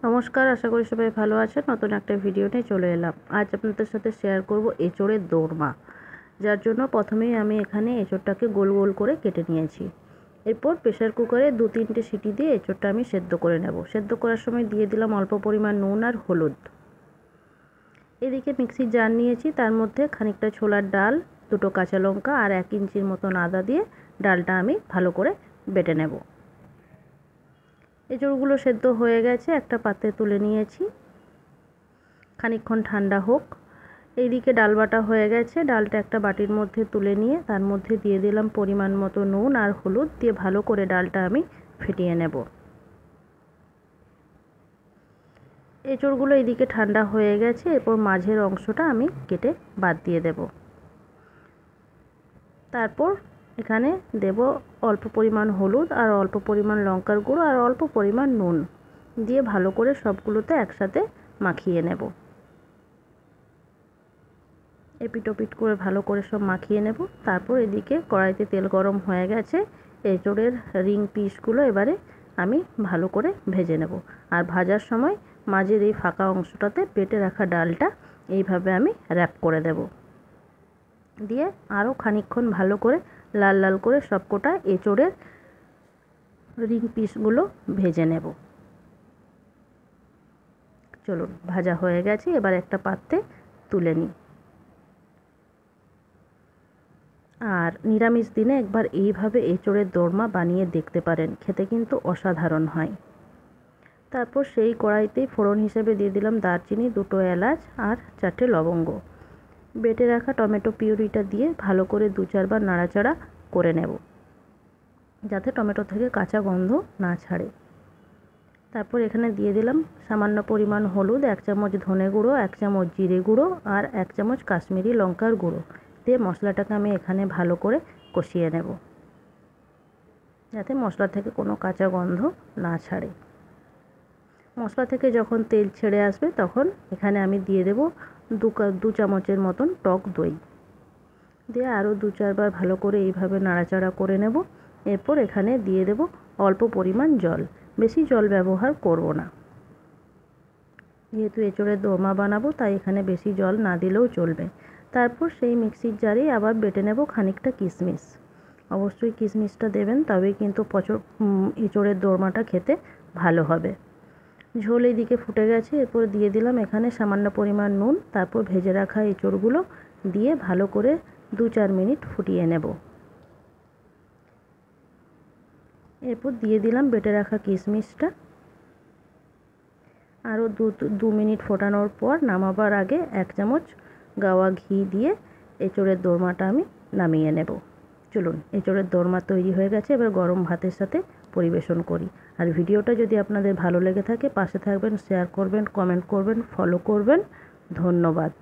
নমস্কার, আশা করি সবাই ভালো আছেন। নতুন একটা ভিডিও নিয়ে চলে এলাম। আজ আপনাদের সাথে শেয়ার করব এঁচোড়ের দোরমা, যার জন্য প্রথমেই আমি এখানে এঁচোড়টাকে গোল গোল করে কেটে নিয়েছি। এরপর প্রেসার কুকারে 2-3টে সিটি দিয়ে এঁচোড়টা আমি সেদ্ধ করে নেব। সেদ্ধ করার সময় দিয়ে দিলাম অল্প পরিমাণ নুন আর হলুদ। এদিকে মিক্সির জার নিয়েছি, তার মধ্যে খানিকটা ছোলার ডাল, 2টো কাঁচা লঙ্কা আর 1 ইঞ্চির মতন আদা দিয়ে ডালটা আমি ভালো করে বেটে নেব। এঁচোড়গুলো সেদ্ধ হয়ে গেছে, একটা পাত্রে তুলে নিয়েছি। খানিকক্ষণ ঠান্ডা হোক। এইদিকে ডাল বাটা হয়ে গেছে, ডালটা একটা বাটির মধ্যে তুলে নিয়ে তার মধ্যে দিয়ে দিলাম পরিমাণ মতো নুন আর হলুদ দিয়ে ভালো করে ডালটা আমি ফেটিয়ে নেব। এঁচোড়গুলো এইদিকে ঠান্ডা হয়ে গেছে, এরপর মাঝের অংশটা আমি কেটে বাদ দিয়ে দেব। তারপর এখানে দেব অল্প পরিমাণ হলুদ আর অল্প পরিমাণ লঙ্কার গুঁড়ো আর অল্প পরিমাণ নুন দিয়ে ভালো করে সবগুলোতে একসাথে মাখিয়ে নেব। এপিট ওপিট করে ভালো করে সব মাখিয়ে নেব। তারপর এদিকে কড়াইতে তেল গরম হয়ে গেছে, এঁচোড়ের রিং পিসগুলো এবারে আমি ভালো করে ভেজে নেব। আর ভাজার সময় মাঝের এই ফাঁকা অংশটাতে বেটে রাখা ডালটা এইভাবে আমি র্যাপ করে দেব। দিয়ে আরও খানিকক্ষণ ভালো করে লাল লাল করে সবকটা এঁচোড়ের রিং পিসগুলো ভেজে নেব। চলুন, ভাজা হয়ে গেছে, এবার একটা পাত্রে তুলে নিই। আর নিরামিষ দিনে একবার এইভাবে এঁচোড়ের দোরমা বানিয়ে দেখতে পারেন, খেতে কিন্তু অসাধারণ হয়। তারপর সেই কড়াইতেই ফোড়ন হিসেবে দিয়ে দিলাম দারচিনি, 2টো এলাচ আর 4টে লবঙ্গ। বেটে রাখা টমেটো পিউরিটা দিয়ে ভালো করে 2-4 বার নাড়াচাড়া করে নেব, যাতে টমেটো থেকে কাঁচা গন্ধ না ছাড়ে। তারপর এখানে দিয়ে দিলাম সামান্য পরিমাণ হলুদ, 1 চামচ ধনে গুঁড়ো, 1 চামচ জিরে গুঁড়ো আর 1 চামচ কাশ্মীরি লঙ্কার গুঁড়ো দিয়ে মশলাটাকে আমি এখানে ভালো করে কষিয়ে নেব, যাতে মশলা থেকে কোনো কাঁচা গন্ধ না ছাড়ে। মশলা থেকে যখন তেল ছেড়ে আসবে তখন এখানে আমি দিয়ে দেব 2 চামচের মতন টক দই দিয়ে আরও 2-4 বার ভালো করে এইভাবে নাড়াচাড়া করে নেব। এরপর এখানে দিয়ে দেব অল্প পরিমাণ জল, বেশি জল ব্যবহার করব না, যেহেতু এঁচোড়ের দোরমা বানাবো তাই এখানে বেশি জল না দিলেও চলবে। তারপর সেই মিক্সির জারেই আবার বেটে নেব খানিকটা কিশমিশ। অবশ্যই কিশমিশটা দেবেন, তবেই কিন্তু এঁচোড়ের দোরমাটা খেতে ভালো হবে। ঝোল এইদিকে ফুটে গেছে, এরপর দিয়ে দিলাম এখানে সামান্য পরিমাণ নুন। তারপর ভেজে রাখা এঁচোড়গুলো দিয়ে ভালো করে 2-4 মিনিট ফুটিয়ে নেব। এরপর দিয়ে দিলাম বেটে রাখা কিশমিশটা। আরও 2 মিনিট ফোটানোর পর নামাবার আগে 1 চামচ গাওয়া ঘি দিয়ে এঁচোড়ের দোরমাটা আমি নামিয়ে নেব। চলুন, এঁচোড়ের দোরমা তৈরি হয়ে গেছে, এবার গরম ভাতের সাথে পরিবেশন করি। আর ভিডিওটা যদি আপনাদের ভালো লেগে থাকে পাশে থাকবেন, শেয়ার করবেন, কমেন্ট করবেন, ফলো করবেন। ধন্যবাদ।